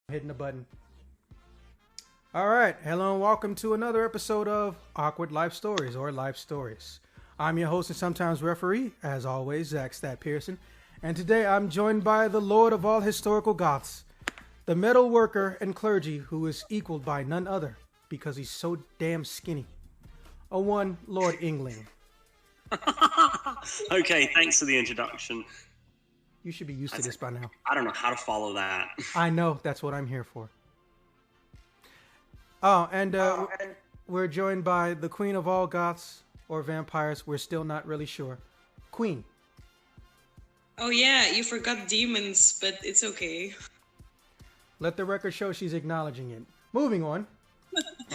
Hitting the button. All right, hello and welcome to another episode of Awkward Life Stories or Life Stories. I'm your host and sometimes referee, as always, zaxpear, and today I'm joined by the Lord of all historical goths, the metal worker and clergy who is equaled by none other because he's so damn skinny. A one Lord Ingling. Okay, thanks for the introduction. You should be used to this by now. I don't know how to follow that. I know, that's what I'm here for. Oh, and we're joined by the queen of all goths or vampires. We're still not really sure. Queen. Oh yeah, you forgot demons, but it's okay. Let the record show she's acknowledging it. Moving on.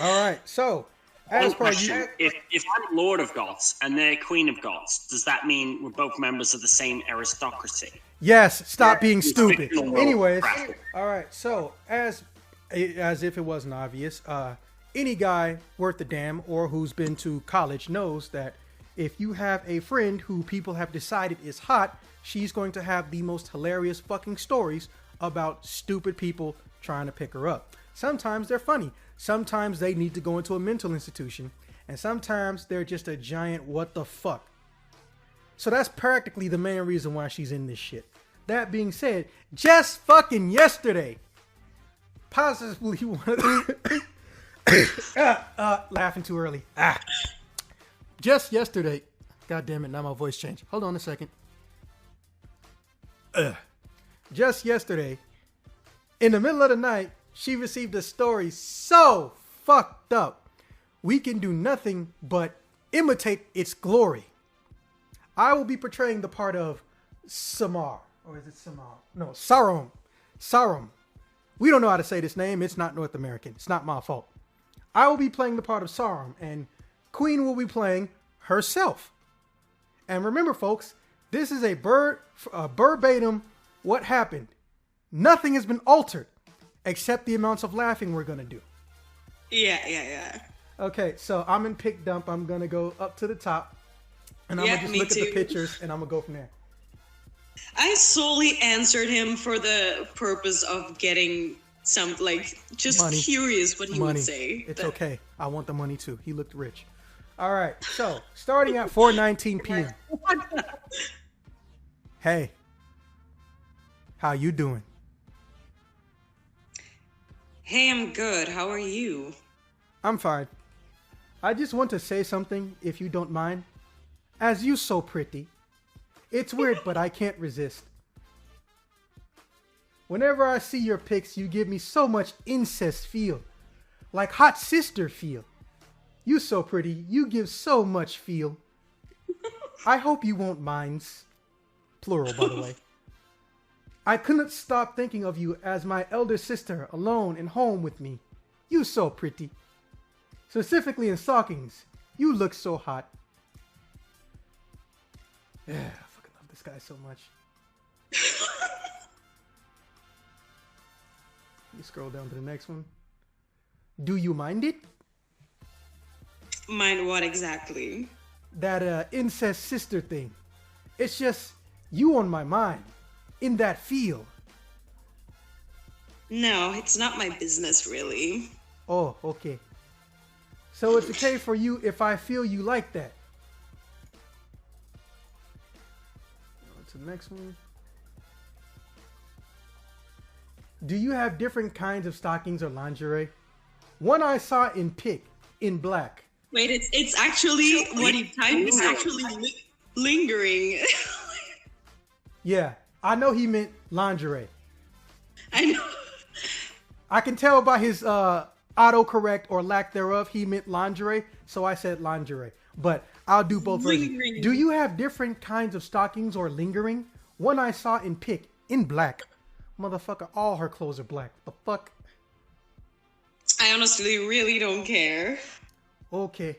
All right, so as per you, if I'm Lord of Goths and they're Queen of Goths, does that mean we're both members of the same aristocracy? Yes, stop being stupid. Anyways, all right, so as if it wasn't obvious, any guy worth a damn or who's been to college knows that if you have a friend who people have decided is hot, she's going to have the most hilarious fucking stories about stupid people trying to pick her up. Sometimes they're funny. Sometimes they need to go into a mental institution. And sometimes they're just a giant what the fuck. So that's practically the main reason why she's in this shit. That being said, just fucking yesterday, possibly one of laughing too early. Just yesterday, god damn it, now my voice changed. Hold on a second. Just yesterday, in the middle of the night, she received a story so fucked up, we can do nothing but imitate its glory. I will be portraying the part of Samar. Or is it Samar? No, Sarum. Sarum. We don't know how to say this name. It's not North American. It's not my fault. I will be playing the part of Sarum, and Queen will be playing herself. And remember, folks, this is a verbatim what happened. Nothing has been altered except the amounts of laughing we're going to do. Yeah. Okay, so I'm in pick dump. I'm going to go up to the top. And I'm going to just look at the pictures and I'm going to go from there. I solely answered him for the purpose of getting some, just money. Curious what he would say. It's okay. I want the money too. He looked rich. All right, so starting at 4:19 p.m. Hey, how you doing? Hey, I'm good. How are you? I'm fine. I just want to say something, if you don't mind. As you so pretty. It's weird, but I can't resist. Whenever I see your pics, you give me so much incest feel. Like hot sister feel. You so pretty. You give so much feel. I hope you won't mind. Plural, by the way. I couldn't stop thinking of you as my elder sister alone and home with me. You so pretty. Specifically in stockings. You look so hot. Yeah, I fucking love this guy so much. Let me scroll down to the next one. Do you mind it? Mind what exactly? That incest sister thing. It's just you on my mind. In that feel. No, it's not my business, really. Oh, okay. So it's okay for you if I feel you like that. On to the next one. Do you have different kinds of stockings or lingerie? One I saw in pic, in black. Wait, it's actually, what he typed is actually lingering. Yeah. I know he meant lingerie. I know. I can tell by his autocorrect or lack thereof, he meant lingerie, so I said lingerie. But I'll do both versions. Do you have different kinds of stockings or lingering? One I saw in pic, in black. Motherfucker, all her clothes are black. The fuck? I honestly really don't care. Okay.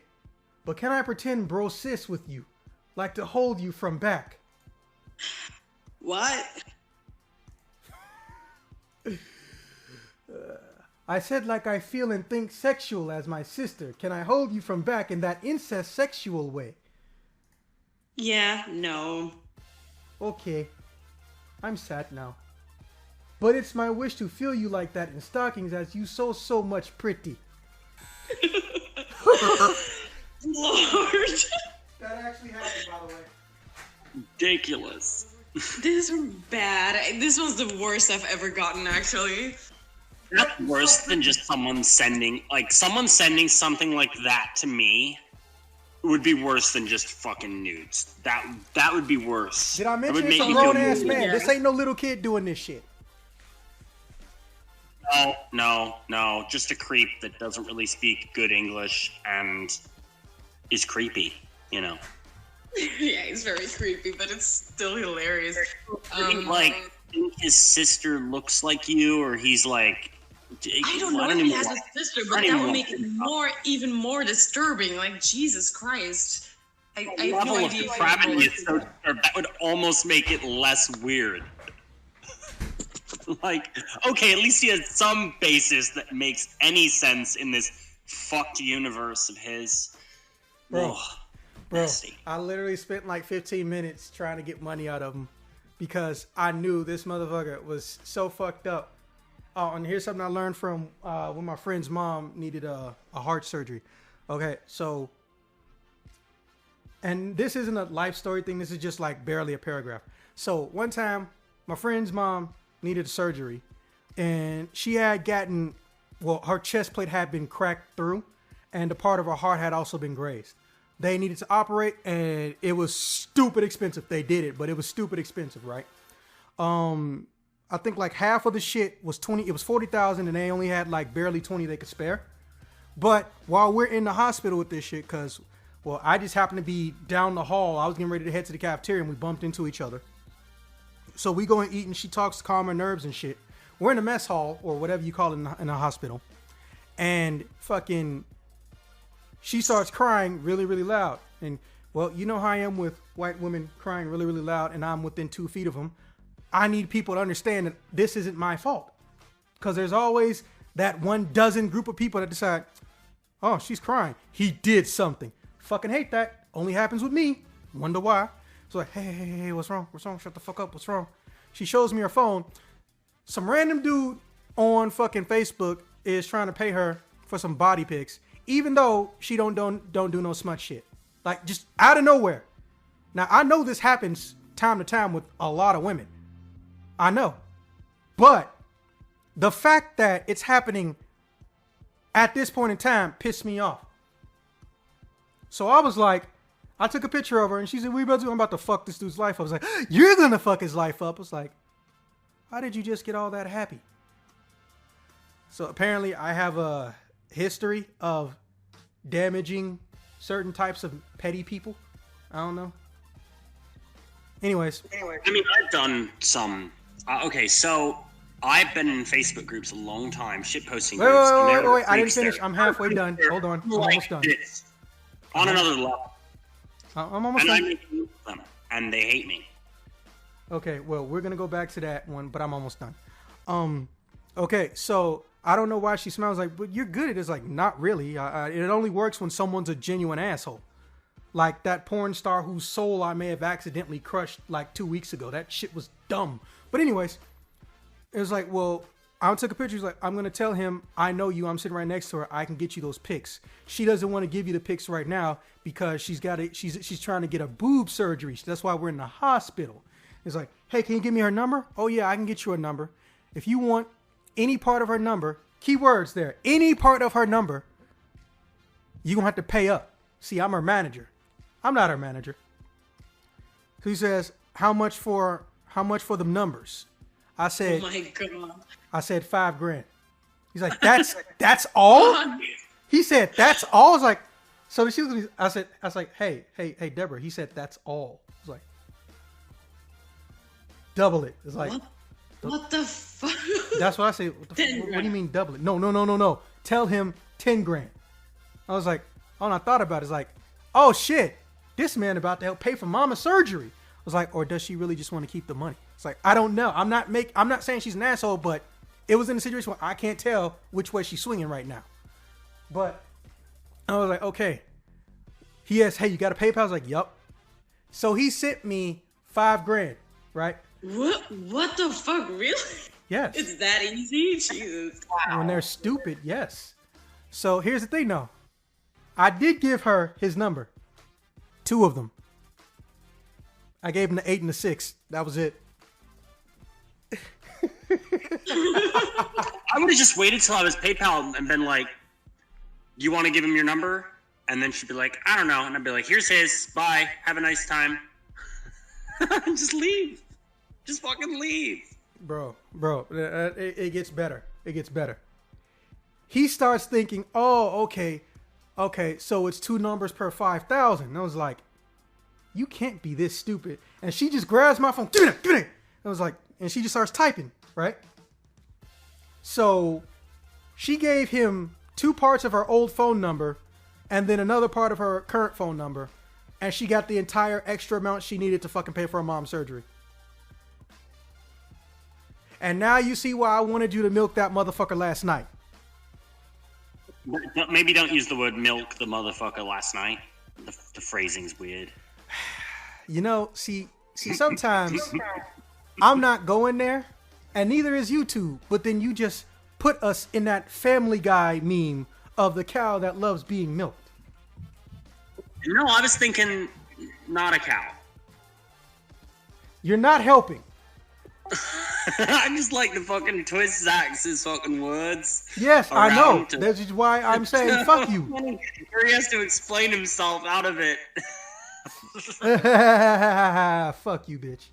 But can I pretend bro sis with you? Like to hold you from back? What? I said like I feel and think sexual as my sister. Can I hold you from back in that incest sexual way? Yeah, no. Okay. I'm sad now. But it's my wish to feel you like that in stockings as you so much pretty. Lord. That actually happened, by the way. Ridiculous. This is bad. This was the worst I've ever gotten, actually. That's worse than just someone sending something like that to me. Would be worse than just fucking nudes. That would be worse. Did I mention it's it's a grown ass man? Yeah. This ain't no little kid doing this shit. No. Just a creep that doesn't really speak good English and is creepy, you know. Yeah, he's very creepy, but it's still hilarious. Like, his sister looks like you, or he's like... I don't know if he has a sister, but that would make it even more disturbing. Like, Jesus Christ. I have no idea. That would almost make it less weird. Like, okay, at least he has some basis that makes any sense in this fucked universe of his. Bro, I literally spent like 15 minutes trying to get money out of him because I knew this motherfucker was so fucked up. Oh, and here's something I learned from when my friend's mom needed a heart surgery. Okay, so, and this isn't a life story thing. This is just like barely a paragraph. So one time, my friend's mom needed surgery, and she had gotten, well, her chest plate had been cracked through, and a part of her heart had also been grazed. They needed to operate, and it was stupid expensive. They did it, but it was stupid expensive, right? I think like half of the shit was it was $40,000 and they only had like barely 20 they could spare. But while we're in the hospital with this shit, cause well, I just happened to be down the hall. I was getting ready to head to the cafeteria and we bumped into each other. So we go and eat and she talks to calm her nerves and shit. We're in the mess hall or whatever you call it in the hospital. And fucking, she starts crying really, really loud. And well, you know how I am with white women crying really, really loud and I'm within 2 feet of them. I need people to understand that this isn't my fault. Because there's always that 12 group of people that decide, oh, she's crying. He did something. Fucking hate that. Only happens with me. Wonder why. So like, hey, what's wrong? What's wrong? Shut the fuck up. What's wrong? She shows me her phone. Some random dude on fucking Facebook is trying to pay her for some body pics, even though she don't do no smut shit. Like just out of nowhere. Now I know this happens time to time with a lot of women. I know. But the fact that it's happening at this point in time pissed me off. So I was like, I took a picture of her and she said, what are you about to do? I'm about to fuck this dude's life up. I was like, you're going to fuck his life up. I was like, how did you just get all that happy? So apparently I have a history of damaging certain types of petty people. I don't know. Anyways. I mean, I've done some... okay, so I've been in Facebook groups a long time, shitposting groups. Wait, I didn't finish. I'm halfway done. Hold on. I'm almost done. On another level. I'm almost done. And I make use of them, and they hate me. Okay, well, we're going to go back to that one, but I'm almost done. Okay, so I don't know why she smells like, but you're good at it. It's like, not really. It only works when someone's a genuine asshole. Like that porn star whose soul I may have accidentally crushed like 2 weeks ago. That shit was dumb. But anyways, it was like, well, I took a picture. He's like, I'm going to tell him, I know you. I'm sitting right next to her. I can get you those pics. She doesn't want to give you the pics right now because she's trying to get a boob surgery. That's why we're in the hospital. It's like, hey, can you give me her number? Oh, yeah, I can get you her number. If you want any part of her number, keywords there, any part of her number, you're going to have to pay up. See, I'm her manager. I'm not her manager. So he says, how much for the numbers? I said, oh my God. I said $5,000. He's like, that's all? He said, that's all? I was like, so she was, I was like, hey, Deborah. He said, that's all. I was like, double it. It's like, what the fuck? That's what I say. What do you mean double it? No. Tell him $10,000. I was like, oh, and I thought about it. It's like, oh shit, this man about to help pay for mama's surgery. I was like, or does she really just want to keep the money? It's like, I don't know. I'm not saying she's an asshole, but it was in a situation where I can't tell which way she's swinging right now. But I was like, okay. He asked, hey, you got a PayPal? I was like, yup. So he sent me $5,000, right? What the fuck? Really? Yes. It's that easy? Jesus. Wow. When they're stupid, yes. So here's the thing, though. I did give her his number. 2 of them. I gave him the 8 and the 6. That was it. I would have just waited till I was PayPal and been like, "You want to give him your number?" And then she'd be like, "I don't know," and I'd be like, "Here's his. Bye. Have a nice time." Just leave. Just fucking leave. Bro, it gets better. It gets better. He starts thinking, oh, okay, so it's 2 numbers per 5,000. And I was like, you can't be this stupid. And she just grabs my phone. Give me that. I was like, and she just starts typing, right? So she gave him 2 parts of her old phone number and then another part of her current phone number. And she got the entire extra amount she needed to fucking pay for her mom's surgery. And now you see why I wanted you to milk that motherfucker last night. Maybe don't use the word milk the motherfucker last night. The phrasing's weird. You know, see, sometimes I'm not going there, and neither is YouTube. But then you just put us in that Family Guy meme of the cow that loves being milked. No, I was thinking not a cow. You're not helping. I just like to fucking twist Zax's fucking words. Yes, I know. That's just why I'm saying fuck you. He has to explain himself out of it. Fuck you, bitch.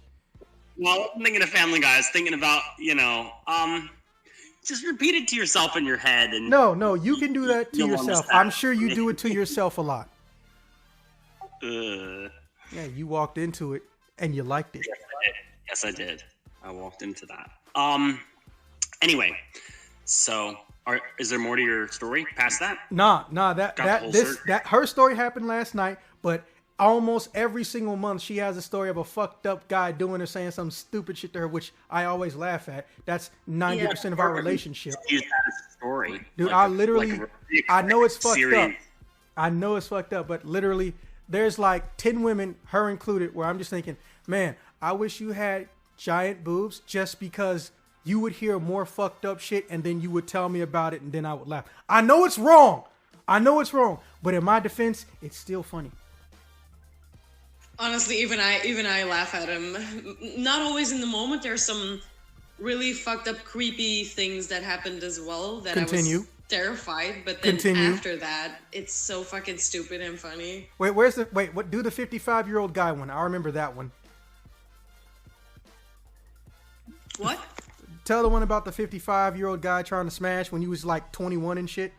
Well, I'm thinking of Family Guy. I was thinking about, just repeat it to yourself in your head. And No, you can do that to yourself. I'm sure you do it to yourself a lot. Yeah, you walked into it and you liked it. Yes, I did. I walked into that. Anyway, so is there more to your story past that? Nah, that her story happened last night, but almost every single month she has a story of a fucked up guy doing or saying some stupid shit to her, which I always laugh at. That's 90% of our relationship. Use that as a story. Dude, I know it's fucked up. I know it's fucked up, but literally there's like 10 women, her included, where I'm just thinking, man, I wish you had giant boobs just because you would hear more fucked up shit and then you would tell me about it and then I would laugh. I know it's wrong. But in my defense, it's still funny. Honestly, even I laugh at him. Not always in the moment. There's some really fucked up, creepy things that happened as well that I was terrified. But then after that, it's so fucking stupid and funny. What do the 55-year-old guy one? I remember that one. What? Tell the one about the 55-year-old guy trying to smash when he was like 21 and shit.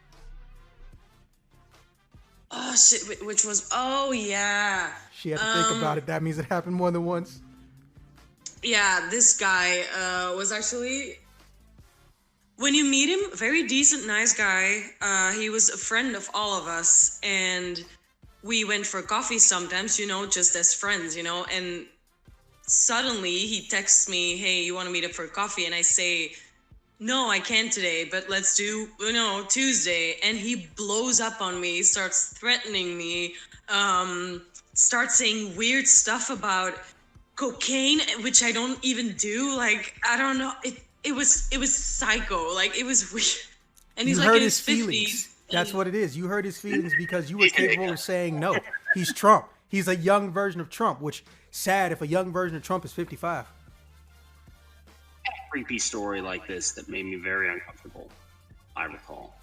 Oh shit! Which was yeah. She had to think about it. That means it happened more than once. Yeah, this guy was actually, when you meet him, very decent, nice guy. He was a friend of all of us, and we went for coffee sometimes, just as friends, and suddenly he texts me, "Hey, you want to meet up for coffee?" And I say, "No, I can't today, but let's do, Tuesday." And he blows up on me, starts threatening me, starts saying weird stuff about cocaine, which I don't even do. Like, I don't know. It was psycho. Like, it was weird. And he's like in his 50s. That's what it is. You hurt his feelings because you were capable of saying no. He's Trump. He's a young version of Trump, which sad if a young version of Trump is 55. Creepy story like this that made me very uncomfortable, I recall.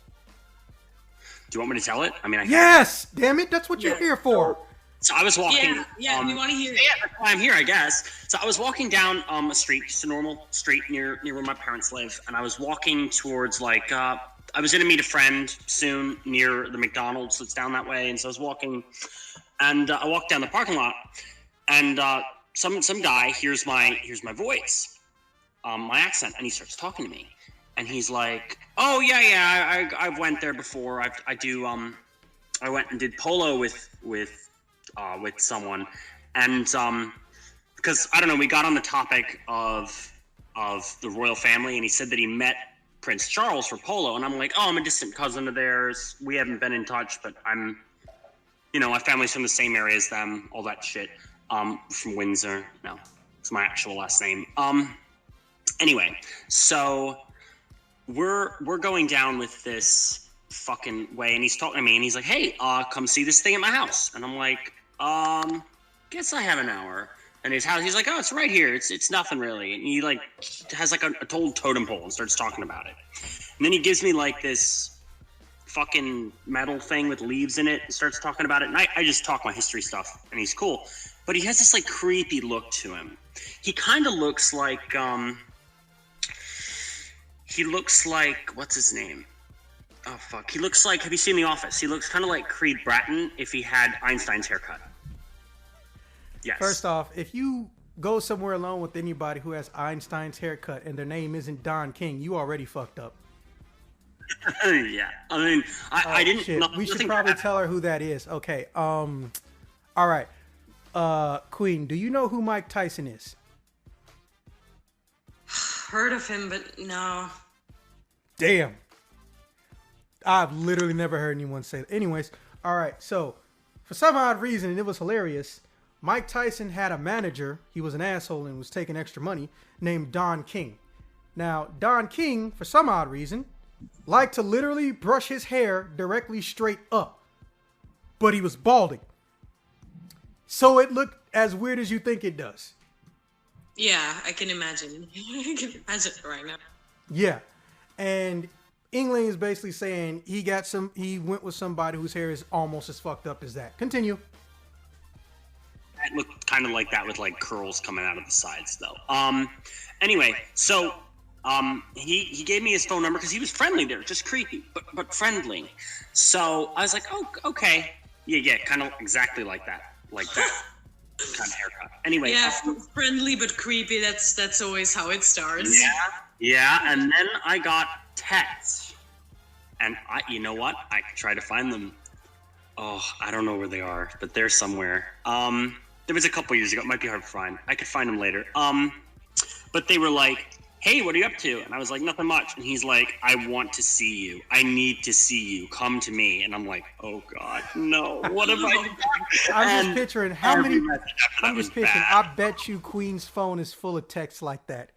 Do you want me to tell it? I mean, yes! Damn it, that's what you're here for. So I was walking. Yeah, we want to hear it. Yeah, that's why I'm here, I guess. So I was walking down a street, just a normal street near where my parents live, and I was walking towards I was going to meet a friend soon near the McDonald's that's down that way, and so I was walking, and I walked down the parking lot, and some guy hears my voice, my accent, and he starts talking to me, and he's like, "Oh yeah, I've went there before. I went and did polo with someone, and because I don't know, we got on the topic of the royal family, and he said that he met Prince Charles for polo, and I'm like, oh, I'm a distant cousin of theirs. We haven't been in touch, but I'm, my family's from the same area as them, all that shit. From Windsor. No, it's my actual last name. Anyway, so we're going down with this fucking way, and he's talking to me, and he's like, "Hey, come see this thing at my house." And I'm like, guess I have an hour. And his house, he's like, "Oh, it's right here. It's nothing really." And he like has like a old totem pole and starts talking about it. And then he gives me like this fucking metal thing with leaves in it and starts talking about it. And I just talk my history stuff, and he's cool. But he has this like creepy look to him. He kind of looks like what's his name? Oh fuck. He looks like, have you seen The Office? He looks kind of like Creed Bratton if he had Einstein's haircut. Yes. First off, if you go somewhere alone with anybody who has Einstein's haircut and their name isn't Don King, you already fucked up. Yeah. I mean, I didn't. Shit. We should probably tell her who that is. Okay. All right. Queen, do you know who Mike Tyson is? Heard of him, but no. Damn. I've literally never heard anyone say that. Anyways, all right. So, for some odd reason, and it was hilarious, Mike Tyson had a manager. He was an asshole and was taking extra money, named Don King. Now, Don King, for some odd reason, liked to literally brush his hair directly straight up. But he was balding. So it looked as weird as you think it does. Yeah, I can imagine. I can imagine it right now. Yeah. And England is basically saying he went with somebody whose hair is almost as fucked up as that. Continue. It looked kind of like that with like curls coming out of the sides though. Anyway, so he gave me his phone number because he was friendly there, just creepy, but friendly. So I was like, oh, okay. Yeah, kind of exactly like that. Like that. Kind of haircut. Anyway. Yeah, friendly but creepy. That's always how it starts. Yeah. And then I got texts, and you know what? I could try to find them. Oh, I don't know where they are, but they're somewhere. There was a couple years ago. It might be hard to find. I could find them later. But they were like, "Hey, what are you up to?" And I was like, "Nothing much." And he's like, "I want to see you. I need to see you. Come to me." And I'm like, "Oh God, no! What have I done?" I'm just picturing how many. I'm just picturing. Bad. I bet you Queen's phone is full of texts like that.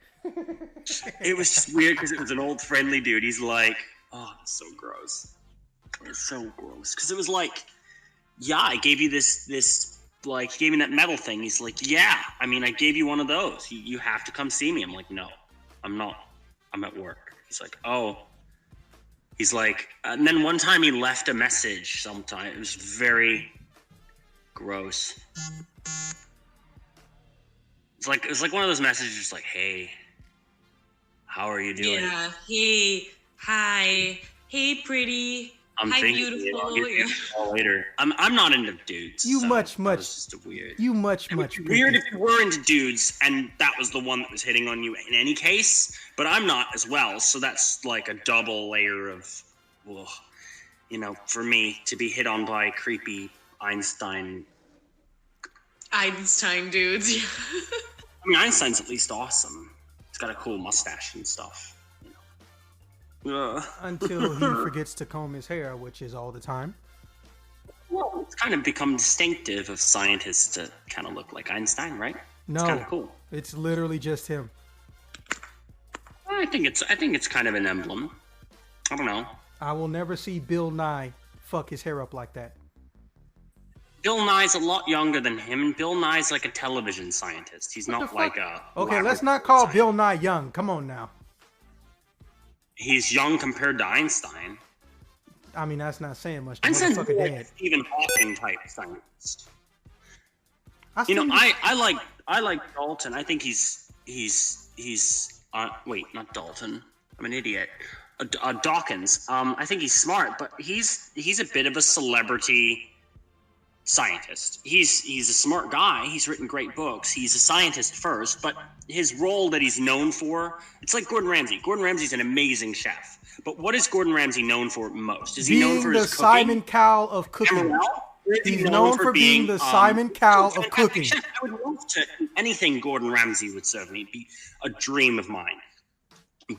It was just weird because it was an old friendly dude. He's like, "Oh, it's so gross. It's so gross." Because it was like, "Yeah, I gave you this." Like, he gave me that metal thing. He's like, "Yeah, I mean, I gave you one of those. You have to come see me." I'm like, "No, I'm not. I'm at work." He's like, "Oh." He's like, and then one time he left a message sometime. It was very gross. It was like one of those messages just like, "Hey, how are you doing?" Yeah. Hey, hi. Hey, pretty. Hi, beautiful. I'll get you all later. I'm not into dudes. You so much. that was just a weird. You much. Weird if you were into dudes and that was the one that was hitting on you in any case, but I'm not as well, so that's like a double layer of, well, for me to be hit on by creepy Einstein dudes. I mean, Einstein's at least awesome. He's got a cool mustache and stuff. Until he forgets to comb his hair, which is all the time. Well, it's kind of become distinctive of scientists to kind of look like Einstein, right? No, it's kind of cool. It's literally just him. I think it's kind of an emblem. I don't know. I will never see Bill Nye fuck his hair up like that. Bill Nye's a lot younger than him, and Bill Nye's like a television scientist. He's not like a... Okay, let's not call Bill Nye young. Come on now. He's young compared to Einstein. I mean, that's not saying much. Einstein's like a Stephen Hawking type scientist. I like Dalton. I think he's wait, not Dalton. I'm an idiot. Dawkins. I think he's smart, but he's a bit of a celebrity scientist. He's a smart guy. He's written great books. He's a scientist first, but his role that he's known for, it's like Gordon Ramsay. Gordon Ramsay's an amazing chef. But what is Gordon Ramsay known for most? Is he known for his cooking? Simon Cowell of cooking. He's known for being the Simon Cowell of cooking. Chef. I would love to anything Gordon Ramsay would serve me. It'd be a dream of mine.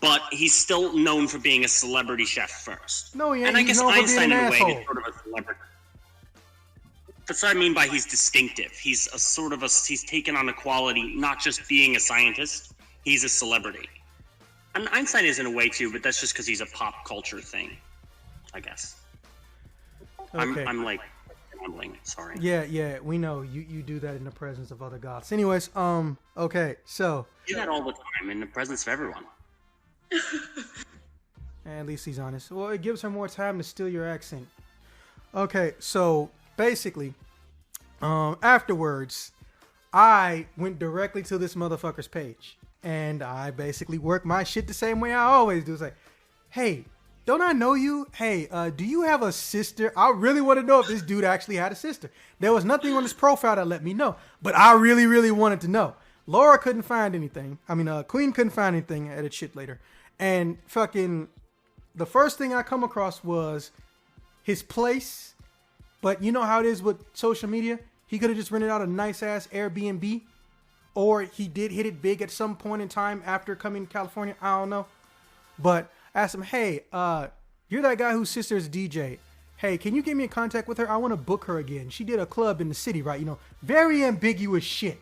But he's still known for being a celebrity chef first. No, he ain't. And I guess Einstein, in a way, asshole. is sort of a celebrity. That's what I mean by he's distinctive. He's he's taken on a quality, not just being a scientist. He's a celebrity. And Einstein is in a way too, but that's just because he's a pop culture thing, I guess. Okay. I'm like rambling. Sorry. Yeah, we know you do that in the presence of other gods. Anyways, okay, so I do that all the time in the presence of everyone. at least he's honest. Well, it gives her more time to steal your accent. Okay, so basically, afterwards, I went directly to this motherfucker's page, and I basically worked my shit the same way I always do. It's like, hey, don't I know you? Hey, do you have a sister? I really want to know if this dude actually had a sister. There was nothing on his profile that let me know, but I really, really wanted to know. Laura couldn't find anything. I mean, Queen couldn't find anything. I edit shit later. And fucking, the first thing I come across was his place. But you know how it is with social media? He could have just rented out a nice-ass Airbnb. Or he did hit it big at some point in time after coming to California. I don't know. But I asked him, hey, you're that guy whose sister is DJ. Hey, can you get me in contact with her? I want to book her again. She did a club in the city, right? You know, very ambiguous shit,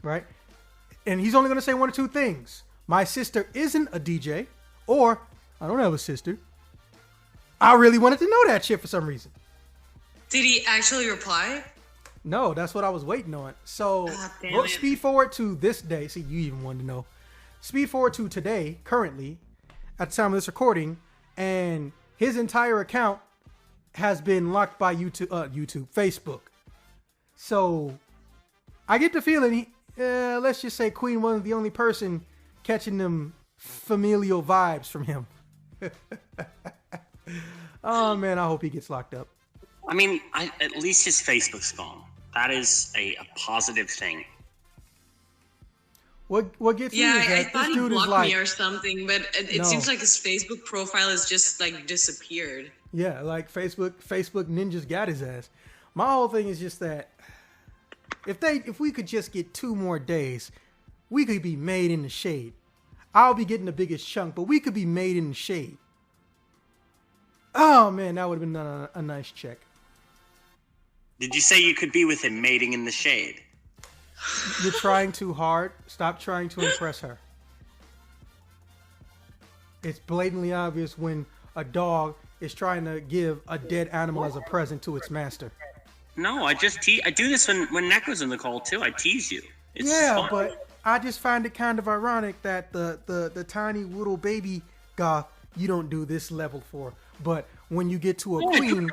right? And he's only going to say one or two things. My sister isn't a DJ, or I don't have a sister. I really wanted to know that shit for some reason. Did he actually reply? No, that's what I was waiting on. So, damn it. speed forward to this day. See, you even wanted to know. Speed forward to today, currently, at the time of this recording, and his entire account has been locked by Facebook. So, I get the feeling, let's just say Queen wasn't the only person catching them familial vibes from him. Oh, man, I hope he gets locked up. I mean, at least his Facebook's gone. That is a positive thing. What gets me is I that thought this he dude is blocked like, me or something, but it No. seems like his Facebook profile has just like disappeared. yeah, like Facebook ninjas got his ass. My whole thing is just that if we could just get 2 more days, we could be made in the shade. I'll be getting the biggest chunk, but we could be made in the shade. Oh man, that would have been a nice check. Did you say you could be with him mating in the shade? You're trying too hard. Stop trying to impress her. It's blatantly obvious when a dog is trying to give a dead animal as a present to its master. No, I do this when Neko's in the call too. I tease you. It's Yeah, fun. but I just find it kind of ironic that the tiny little baby goth you don't do this level for. But when you get to a queen,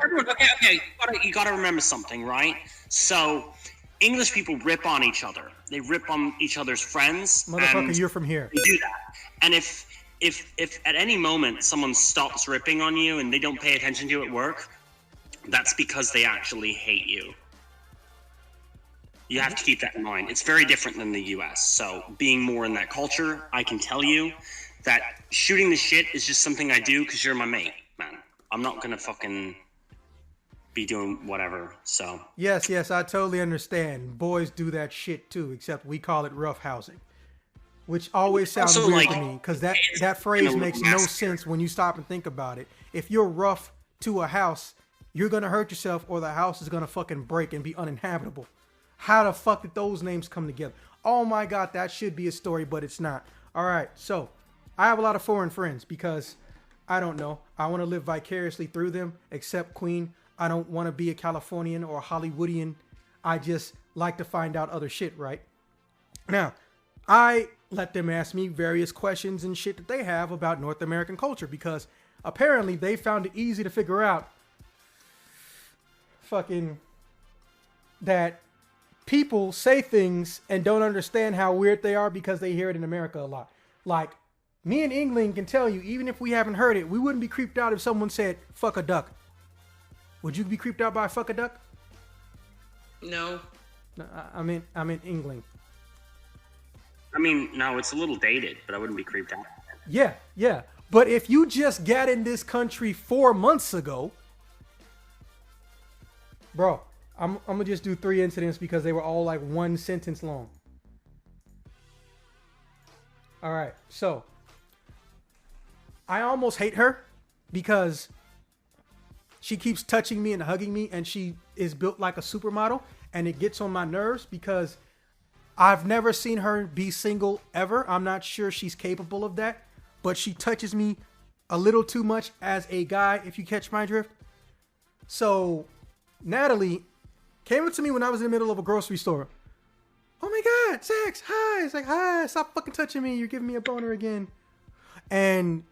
Okay. You gotta remember something, right? So, English people rip on each other. They rip on each other's friends. motherfucker, and you're from here. they do that. And if at any moment someone stops ripping on you and they don't pay attention to you at work, that's because they actually hate you. You have to keep that in mind. It's very different than the US. So being more in that culture, I can tell you that shooting the shit is just something I do because you're my mate, man. I'm not gonna fucking be doing whatever, so. Yes, I totally understand. Boys do that shit too, except we call it rough housing. Which always sounds Also, weird like, to me, because that phrase makes no sense when you stop and think about it. If you're rough to a house, you're gonna hurt yourself or the house is gonna fucking break and be uninhabitable. How the fuck did those names come together? Oh my god, that should be a story, but it's not. Alright, so I have a lot of foreign friends because I don't know. I want to live vicariously through them, except Queen. I don't want to be a Californian or a Hollywoodian. I just like to find out other shit, right? Now, I let them ask me various questions and shit that they have about North American culture because apparently they found it easy to figure out fucking that people say things and don't understand how weird they are because they hear it in America a lot. Like, me in England can tell you, even if we haven't heard it, we wouldn't be creeped out if someone said, fuck a duck. Would you be creeped out by fuck a duck? No. No, I'm in England. I mean, no, it's a little dated, but I wouldn't be creeped out. Yeah. But if you just got in this country 4 months ago, bro, I'm gonna just do 3 incidents because they were all like 1 sentence long. All right, so I almost hate her because she keeps touching me and hugging me, and she is built like a supermodel, and it gets on my nerves because I've never seen her be single ever. I'm not sure she's capable of that, but she touches me a little too much as a guy, if you catch my drift. So Natalie came up to me when I was in the middle of a grocery store. Oh my God, Zax, hi. It's like, hi, stop fucking touching me. You're giving me a boner again. And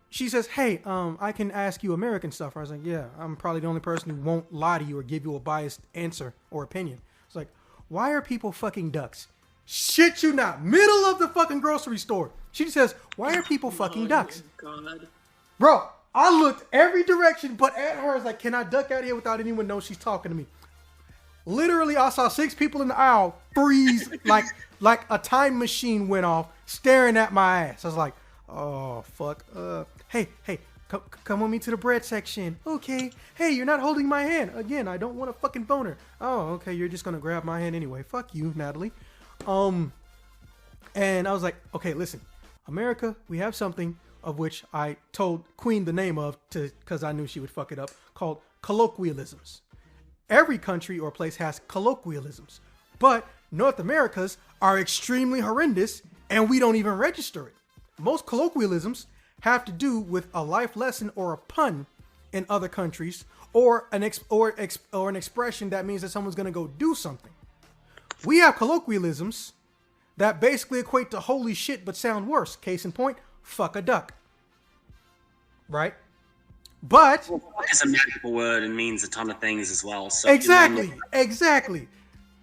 she says, hey, I can ask you American stuff. I was like, yeah, I'm probably the only person who won't lie to you or give you a biased answer or opinion. It's like, why are people fucking ducks? Shit you not. Middle of the fucking grocery store. She says, why are people fucking ducks? God. Bro, I looked every direction but at her. I was like, can I duck out here without anyone knowing she's talking to me? Literally, I saw 6 people in the aisle freeze like a time machine went off, staring at my ass. I was like, oh, fuck. Hey, come with me to the bread section. Okay. Hey, you're not holding my hand. Again, I don't want a fucking boner. Oh, okay, you're just going to grab my hand anyway. Fuck you, Natalie. And I was like, okay, listen. America, we have something of which I told Queen the name of because I knew she would fuck it up, called colloquialisms. Every country or place has colloquialisms, but North America's are extremely horrendous and we don't even register it. Most colloquialisms have to do with a life lesson or a pun in other countries, or an expression that means that someone's going to go do something. We have colloquialisms that basically equate to holy shit but sound worse. Case in point, fuck a duck. Right? But well, it's a magical word and means a ton of things as well. So exactly.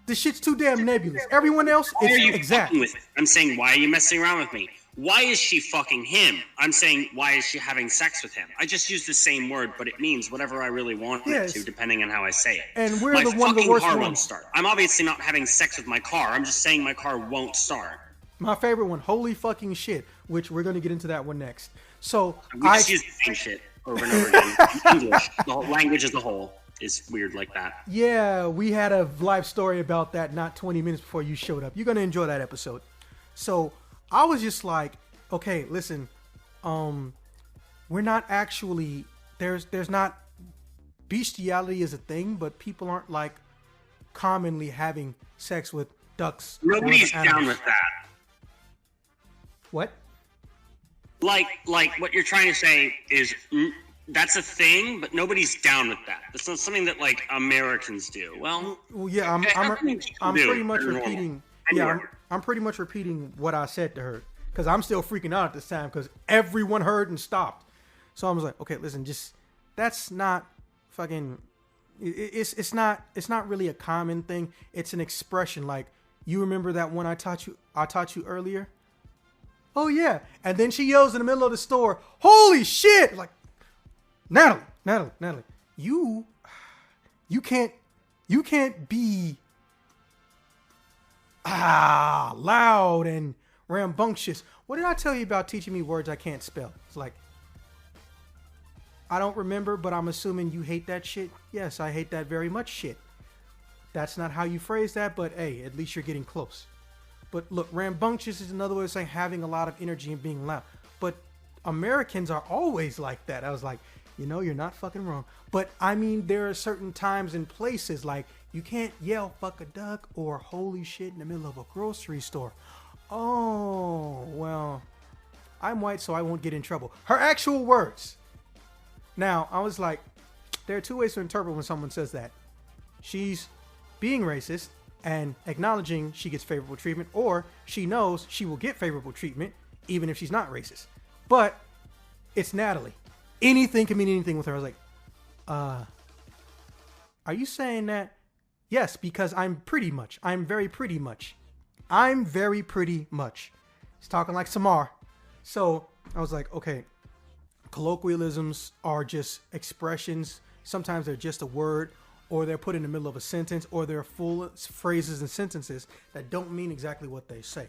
The shit's too damn nebulous. Everyone else is exact. I'm saying, why are you messing around with me? Why is she fucking him? I'm saying, why is she having sex with him? I just used the same word, but it means whatever I really want it to, depending on how I say it. And we're one of the worst car ones. Won't start. I'm obviously not having sex with my car. I'm just saying my car won't start. My favorite one, holy fucking shit, which we're going to get into that one next. So we just use the same shit over and over again. English, the whole language as a whole is weird like that. Yeah, we had a live story about that not 20 minutes before you showed up. You're going to enjoy that episode. So I was just like, okay, listen, we're not actually, there's not, bestiality is a thing, but people aren't like commonly having sex with ducks. Nobody's down with that. What? Like what you're trying to say is that's a thing, but nobody's down with that. That's not something that like Americans do. Well yeah, I'm pretty much repeating. Yeah, I'm pretty much repeating what I said to her because I'm still freaking out at this time because everyone heard and stopped. So I was like, okay, listen, just that's not fucking. It's not really a common thing. It's an expression. Like you remember that one I taught you earlier. Oh yeah, and then she yells in the middle of the store, "Holy shit!" Like, Natalie, you can't be loud and rambunctious. What did I tell you about teaching me words I can't spell? It's like, I don't remember, but I'm assuming you hate that shit. Yes, I hate that very much shit. That's not how you phrase that, but hey, at least you're getting close. But look, rambunctious is another way of saying having a lot of energy and being loud. But Americans are always like that. I was like, you know, you're not fucking wrong. But I mean, there are certain times and places like you can't yell fuck a duck or holy shit in the middle of a grocery store. Oh, well, I'm white, so I won't get in trouble. Her actual words. Now, I was like, there are 2 ways to interpret when someone says that. She's being racist and acknowledging she gets favorable treatment, or she knows she will get favorable treatment even if she's not racist. But it's Natalie. Anything can mean anything with her. I was like, are you saying that? Yes, because I'm very pretty much. He's talking like Samar. So I was like, okay, colloquialisms are just expressions. Sometimes they're just a word, or they're put in the middle of a sentence, or they're full phrases and sentences that don't mean exactly what they say.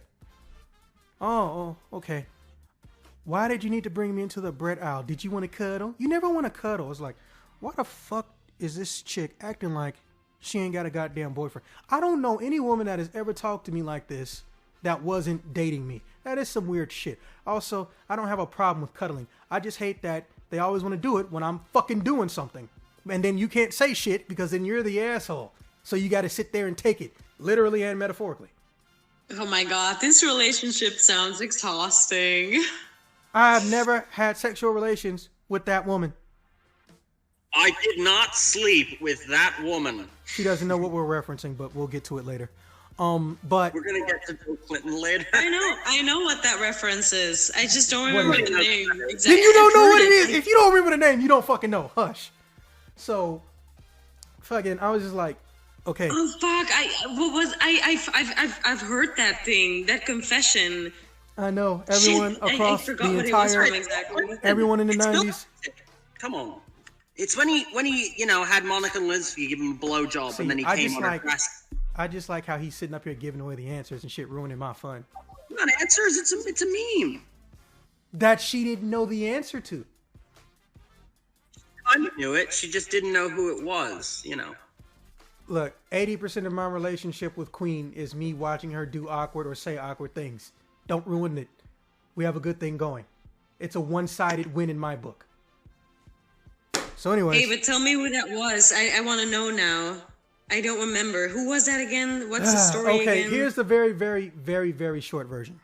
Oh, okay. Why did you need to bring me into the bread aisle? Did you want to cuddle? You never want to cuddle. It's like, why the fuck is this chick acting like she ain't got a goddamn boyfriend? I don't know any woman that has ever talked to me like this that wasn't dating me. That is some weird shit. Also, I don't have a problem with cuddling. I just hate that they always want to do it when I'm fucking doing something. And then you can't say shit because then you're the asshole. So you got to sit there and take it, literally and metaphorically. Oh my god, this relationship sounds exhausting. I have never had sexual relations with that woman. I did not sleep with that woman. She doesn't know what we're referencing, but we'll get to it later. But we're gonna get to Bill Clinton later. I know what that reference is. I just don't remember the name. Exactly. Then you don't know what it is. If you don't remember the name, you don't fucking know. Hush. So, fucking, I was just like, okay. Oh fuck! I've heard that thing, that confession. I know everyone across the entire, everyone in the 90s. Come on. It's when he had Monica Lewinsky give him a blowjob and then he came on her breast. I just like how he's sitting up here giving away the answers and shit, ruining my fun. Not answers, it's a meme. That she didn't know the answer to. I knew it, she just didn't know who it was, Look, 80% of my relationship with Queen is me watching her do awkward or say awkward things. Don't ruin it. We have a good thing going. It's a one-sided win in my book. So anyways. Hey, but tell me who that was. I want to know now. I don't remember. Who was that again? What's the story again? Okay, here's the very, very, very, very short version.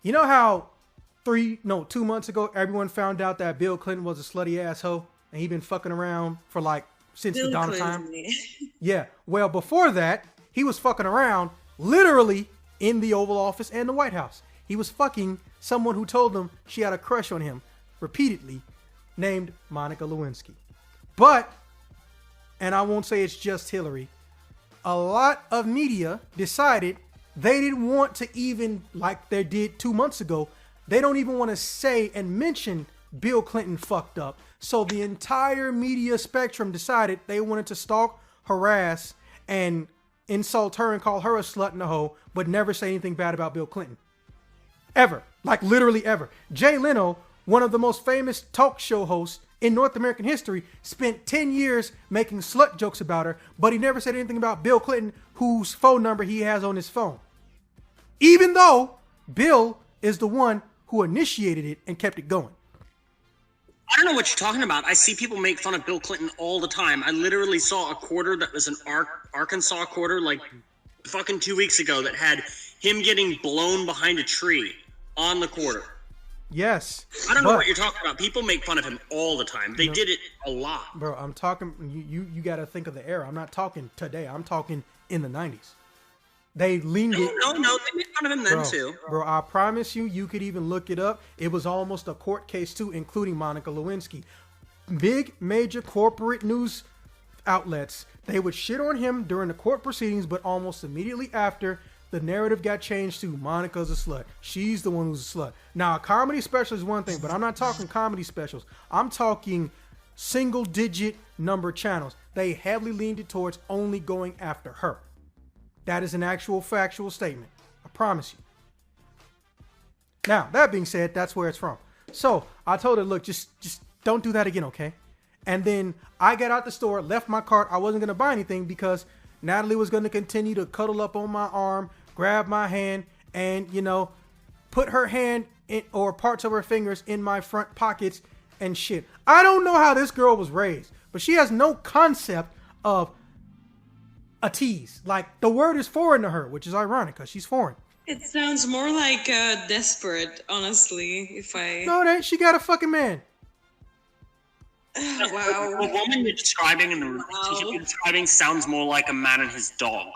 You know how 2 months ago, everyone found out that Bill Clinton was a slutty asshole and he'd been fucking around for since the dawn of time? Yeah. Well, before that, he was fucking around literally in the Oval Office and the White House. He was fucking someone who told him she had a crush on him repeatedly, named Monica Lewinsky. But, and I won't say it's just Hillary, a lot of media decided they didn't want to even, like they did 2 months ago, they don't even want to say and mention Bill Clinton fucked up. So the entire media spectrum decided they wanted to stalk, harass, and insult her and call her a slut and a hoe, but never say anything bad about Bill Clinton. Ever. Like literally ever. Jay Leno, one of the most famous talk show hosts in North American history, spent 10 years making slut jokes about her, but he never said anything about Bill Clinton, whose phone number he has on his phone. Even though Bill is the one who initiated it and kept it going. I don't know what you're talking about. I see people make fun of Bill Clinton all the time. I literally saw a quarter that was an Arkansas quarter fucking 2 weeks ago that had him getting blown behind a tree on the quarter. Yes. I don't know what you're talking about. People make fun of him all the time. They did it a lot. Bro, I'm talking, you got to think of the era. I'm not talking today. I'm talking in the 90s. They leaned it. No, they made fun of him then too. Bro, I promise you could even look it up. It was almost a court case too, including Monica Lewinsky. Big, major corporate news outlets, they would shit on him during the court proceedings, but almost immediately after, the narrative got changed to Monica's a slut. She's the one who's a slut. Now, a comedy special is one thing, but I'm not talking comedy specials. I'm talking single-digit number channels. They heavily leaned it towards only going after her. That is an actual factual statement. I promise you. Now, that being said, that's where it's from. So, I told her, look, just don't do that again, okay? And then I got out the store, left my cart. I wasn't going to buy anything because Natalie was going to continue to cuddle up on my arm, grab my hand, and, put her hand in, or parts of her fingers in my front pockets and shit. I don't know how this girl was raised, but she has no concept of a tease. Like, the word is foreign to her, which is ironic because she's foreign. It sounds more like desperate, honestly, No, it ain't. She got a fucking man. Wow. The woman you're describing in the relationship you're describing sounds more like a man and his dog.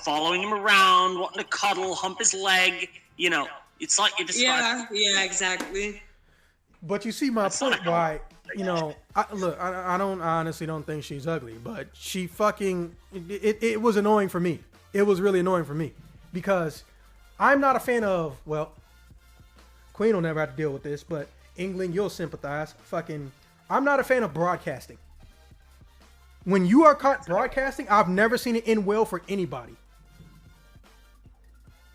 Following him around, wanting to cuddle, hump his leg. It's like you're describing. Yeah, exactly. But you see my point why, I honestly don't think she's ugly, but she fucking, it was annoying for me. It was really annoying for me because I'm not a fan of, Queen will never have to deal with this, but England, you'll sympathize. I'm not a fan of broadcasting. When you are caught broadcasting, I've never seen it end well for anybody.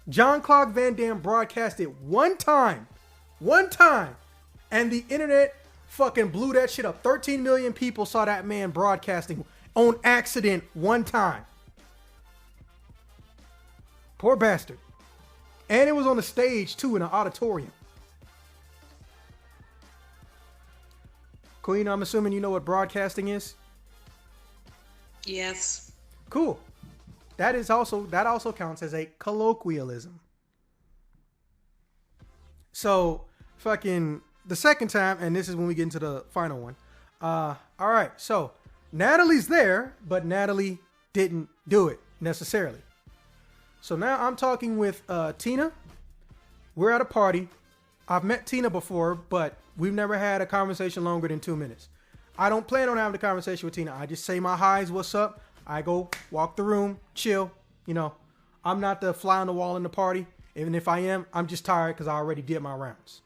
Jean-Claude Van Damme broadcasted one time, and the internet fucking blew that shit up. 13 million people saw that man broadcasting on accident one time. Poor bastard. And it was on the stage too, in an auditorium. Queen, I'm assuming you know what broadcasting is? Yes. Cool. That also counts as a colloquialism. So fucking the second time, and this is when we get into the final one. All right, so Natalie's there, but Natalie didn't do it necessarily. So now I'm talking with Tina. We're at a party. I've met Tina before, but we've never had a conversation longer than 2 minutes. I don't plan on having a conversation with Tina. I just say my highs, what's up? I go walk the room, chill. You know, I'm not the fly on the wall in the party. Even if I am, I'm just tired because I already did my rounds.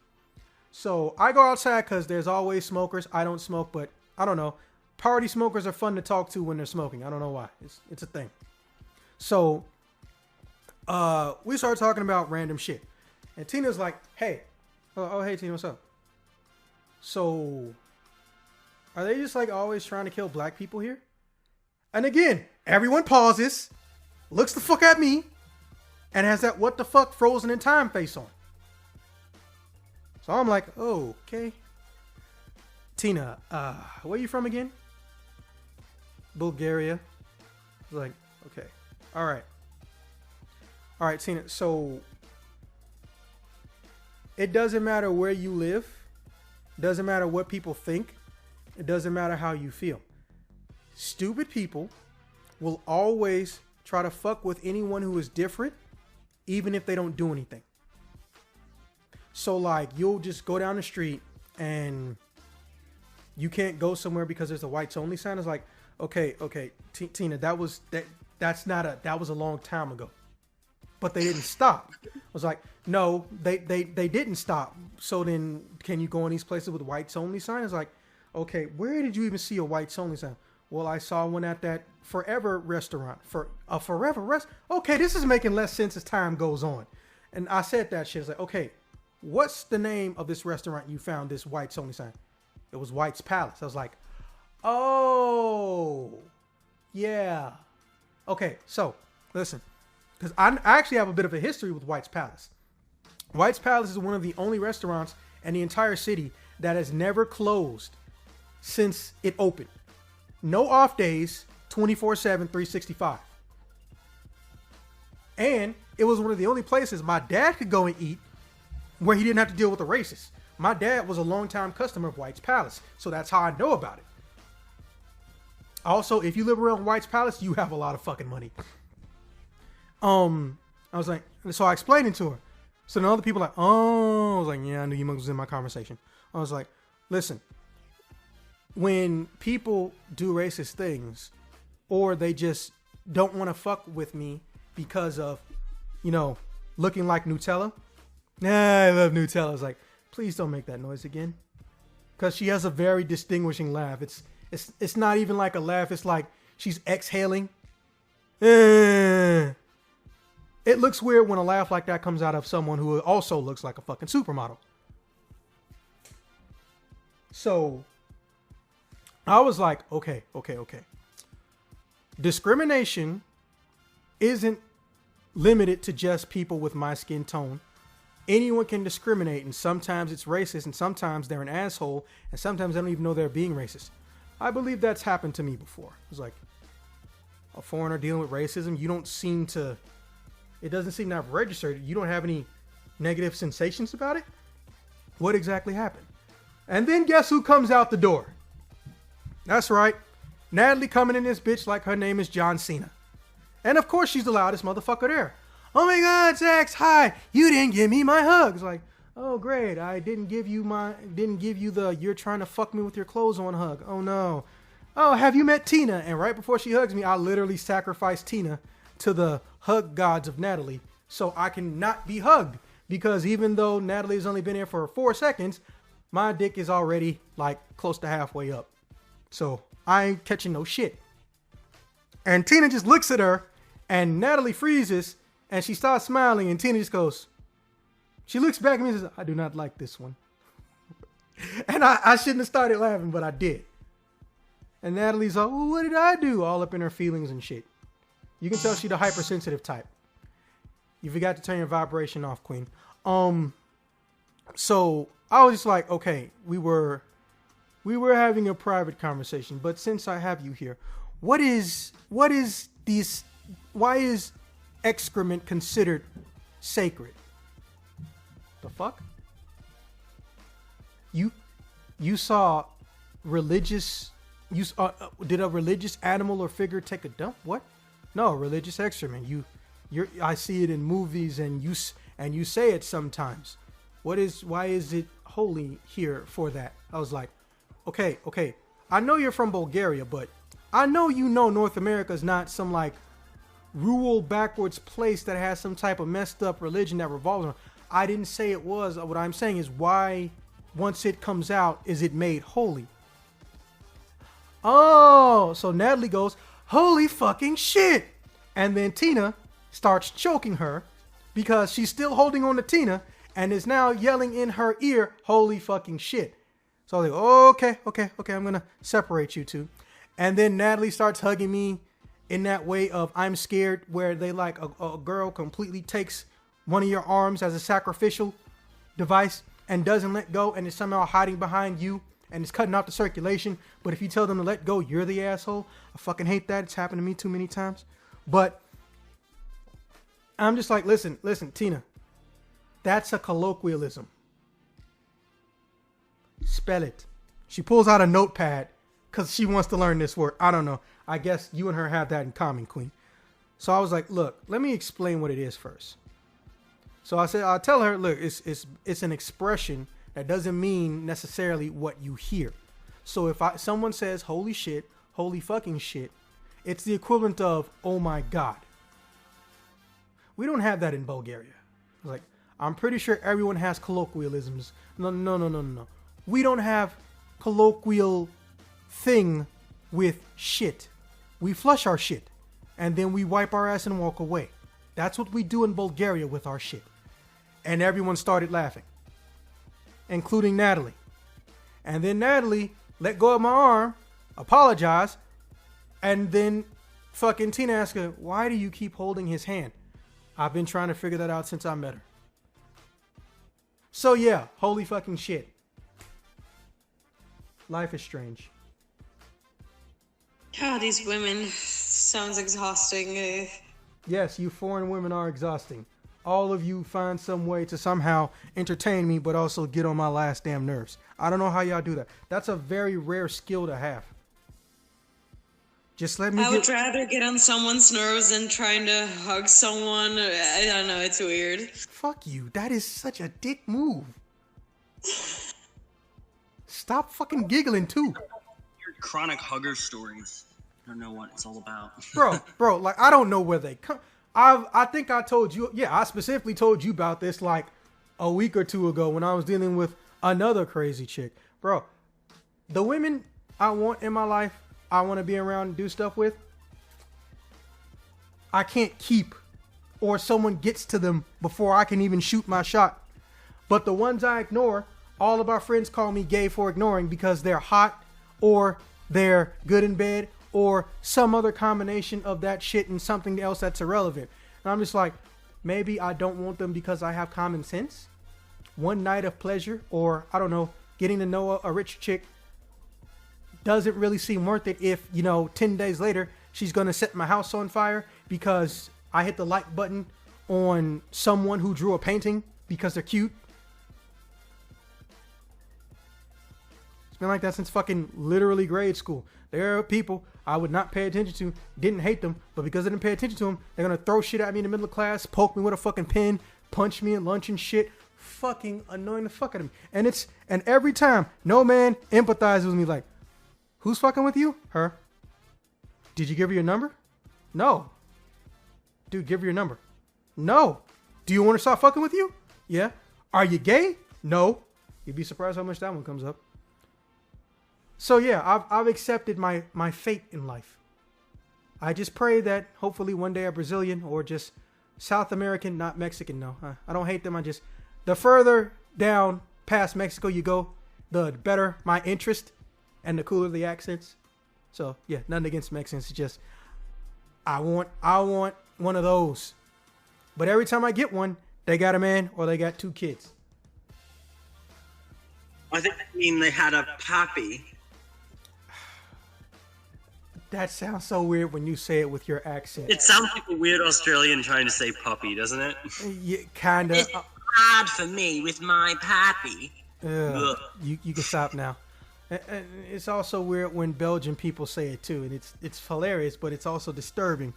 So I go outside because there's always smokers. I don't smoke, but I don't know. Party smokers are fun to talk to when they're smoking. I don't know why. It's a thing. So we started talking about random shit. And Tina's like, hey. Hey, Tina, what's up? So, are they just like always trying to kill black people here? And again, everyone pauses, looks the fuck at me, and has that what the fuck frozen in time face on. So I'm like, oh, okay. Tina, where you from again? Bulgaria. I was like, okay. All right, Tina, so it doesn't matter where you live. It doesn't matter what people think. It doesn't matter how you feel. Stupid people will always try to fuck with anyone who is different, even if they don't do anything. So like, you'll just go down the street and you can't go somewhere because there's a whites only sign. It's like, okay, Tina, that was a long time ago. But they didn't stop. I was like, no, they didn't stop. So then can you go in these places with whites only signs? Like, okay, where did you even see a whites only sign? Well, I saw one at that Forever restaurant. For a Forever restaurant? Okay, this is making less sense as time goes on. And I said that shit. It's like, okay, what's the name of this restaurant you found this whites only sign? It was White's Palace. I was like, oh, yeah. Okay, so listen. Because I actually have a bit of a history with White's Palace. White's Palace is one of the only restaurants in the entire city that has never closed since it opened. No off days, 24/7, 365. And it was one of the only places my dad could go and eat where he didn't have to deal with the racists. My dad was a longtime customer of White's Palace, so that's how I know about it. Also, if you live around White's Palace, you have a lot of fucking money. I was like, so I explained it to her. So then other people were like, oh, I was like, yeah, I knew you was in my conversation. I was like, listen, when people do racist things, or they just don't want to fuck with me because of, you know, looking like Nutella. Nah, I love Nutella. I was like, please don't make that noise again. Because she has a very distinguishing laugh. It's not even like a laugh. It's like she's exhaling. It looks weird when a laugh like that comes out of someone who also looks like a fucking supermodel. So I was like, okay. Discrimination isn't limited to just people with my skin tone. Anyone can discriminate, and sometimes it's racist, and sometimes they're an asshole, and sometimes I don't even know they're being racist. I believe that's happened to me before. It's like a foreigner dealing with racism. It doesn't seem to have registered. You don't have any negative sensations about it. What exactly happened? And then guess who comes out the door? That's right. Natalie coming in this bitch like her name is John Cena. And of course she's the loudest motherfucker there. Oh my God, Zax, hi. You didn't give me my hugs. Like, oh great. I didn't give you the you're trying to fuck me with your clothes on hug. Oh no. Oh, have you met Tina? And right before she hugs me, I literally sacrificed Tina to the hug gods of Natalie so I can not be hugged. Because even though Natalie's only been here for 4 seconds, my dick is already like close to halfway up. So I ain't catching no shit. And Tina just looks at her and Natalie freezes and she starts smiling and Tina just goes, she looks back at me and says, I do not like this one. And I shouldn't have started laughing, but I did. And Natalie's like, well, what did I do? All up in her feelings and shit. You can tell she's the hypersensitive type. You forgot to turn your vibration off, Queen. So I was just like, okay, we were having a private conversation, but since I have you here, why is excrement considered sacred? The fuck? You saw religious. Did a religious animal or figure take a dump? What? No, religious excrement. I see it in movies, and you say it sometimes. Why is it holy here for that? I was like, okay. I know you're from Bulgaria, but I know North America is not some like rural backwards place that has some type of messed up religion that revolves around. I didn't say it was. What I'm saying is, why, once it comes out, is it made holy? Oh, so Natalie goes, holy fucking shit. And then Tina starts choking her because she's still holding on to Tina and is now yelling in her ear, holy fucking shit. So I was like, okay, I'm going to separate you two. And then Natalie starts hugging me in that way of I'm scared, where they like a girl completely takes one of your arms as a sacrificial device and doesn't let go and is somehow hiding behind you and it's cutting off the circulation. But if you tell them to let go, you're the asshole. I fucking hate that. It's happened to me too many times. But I'm just like, listen, Tina, that's a colloquialism. Spell it. She pulls out a notepad because she wants to learn this word. I don't know. I guess you and her have that in common, Queen. So I was like, look, let me explain what it is first. So I'll tell her, look, it's an expression that doesn't mean necessarily what you hear. So if someone says, holy shit, holy fucking shit, it's the equivalent of, oh my God. We don't have that in Bulgaria. I was like, I'm pretty sure everyone has colloquialisms. No. We don't have colloquial thing with shit. We flush our shit and then we wipe our ass and walk away. That's what we do in Bulgaria with our shit. And everyone started laughing, including Natalie. And then Natalie let go of my arm, apologized, and then fucking Tina asked her, why do you keep holding his hand? I've been trying to figure that out since I met her. So yeah, holy fucking shit. Life is strange. God, these women sounds exhausting. Yes, you foreign women are exhausting. All of you find some way to somehow entertain me, but also get on my last damn nerves. I don't know how y'all do that. That's a very rare skill to have. Just let me I would rather get on someone's nerves than trying to hug someone. I don't know, it's weird. Fuck you. That is such a dick move. Stop fucking giggling too. Your chronic hugger stories. I don't know what it's all about. Bro, like I don't know where they come. I think I told you. Yeah, I specifically told you about this like a week or two ago when I was dealing with another crazy chick. Bro, the women I want in my life, I want to be around and do stuff with, I can't keep, or someone gets to them before I can even shoot my shot. But the ones I ignore, all of our friends call me gay for ignoring because they're hot or they're good in bed or some other combination of that shit and something else that's irrelevant. And I'm just like, maybe I don't want them because I have common sense. One night of pleasure, or I don't know, getting to know a rich chick doesn't really seem worth it if, 10 days later, she's going to set my house on fire because I hit the like button on someone who drew a painting because they're cute. It's been like that since fucking literally grade school. There are people I would not pay attention to, didn't hate them, but because I didn't pay attention to them, they're going to throw shit at me in the middle of class, poke me with a fucking pen, punch me at lunch and shit. Fucking annoying the fuck out of me. And every time, no man empathizes with me like, who's fucking with you? Her. Did you give her your number? No. Dude, give her your number. No. Do you want to stop fucking with you? Yeah. Are you gay? No. You'd be surprised how much that one comes up. So yeah, I've accepted my fate in life. I just pray that hopefully one day a Brazilian or just South American, not Mexican, no. I don't hate them. The further down past Mexico you go, the better my interest and the cooler the accents. So yeah, nothing against Mexicans. It's just I want one of those. But every time I get one, they got a man or they got two kids. I think they had a pappy. That sounds so weird when you say it with your accent. It sounds like a weird Australian trying to say puppy, doesn't it? Yeah, kinda. It's hard for me with my pappy. Ugh. You can stop now. And it's also weird when Belgian people say it too, and it's hilarious, but it's also disturbing.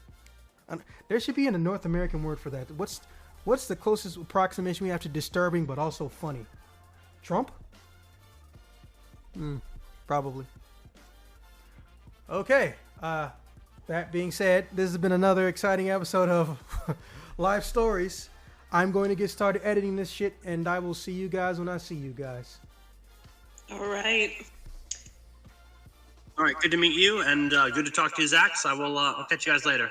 There should be a North American word for that. What's the closest approximation we have to disturbing but also funny? Trump? Probably. Okay. That being said, this has been another exciting episode of Live Stories. I'm going to get started editing this shit, and I will see you guys when I see you guys. All right. All right, good to meet you, and good to talk to you, Zax. I'll catch you guys later.